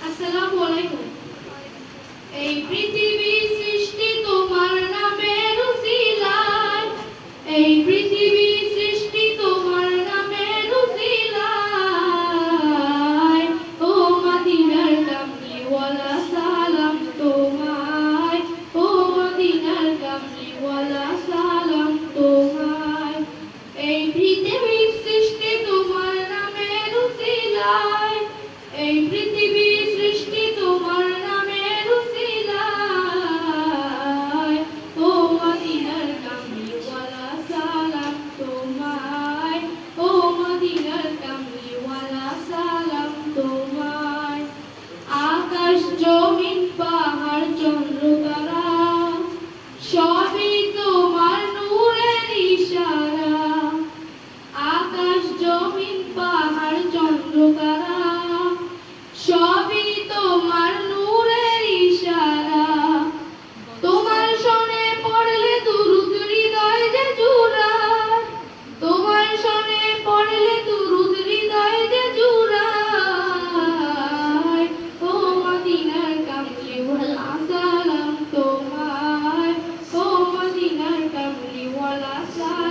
আসসালামু আলাইকুম। এই পৃথিবী সৃষ্টি তোমার নামের উসিলায়, এই পৃথিবী সৃষ্টি তোমার নামের উসিলায়। ও মদিনার কামলিওয়ালা সালাম তোমায়, ও মদিনার কামলিওয়ালা সালাম তোমায়। এই পৃথিবী সৃষ্টি তোমার নামের উসিলায়, এই পৃথিবী সৃষ্টি তোমার নামের উসিলায়। ও মদিনার কামলিওয়ালা সালাম তোমায়, ও মদিনার কামলিওয়ালা সালাম তোমায়। আকাশ জমিন পাহাড় চন্দ্র তারা সবই তোমার নূরের ইশারা। আকাশ জমিন পাহাড় চন্দ্র তারা সবই তোমার নূরের ইশারা। তোমার শোনে পড়লে দুরূদ হৃদয় যে জুড়ায়, তোমার শোনে পড়লে দুরূদ হৃদয় যে জুড়ায়। ও মদিনার কামলিওয়ালা সালাম তোমায়, ও মদিনার কামলিওয়ালা সালাম।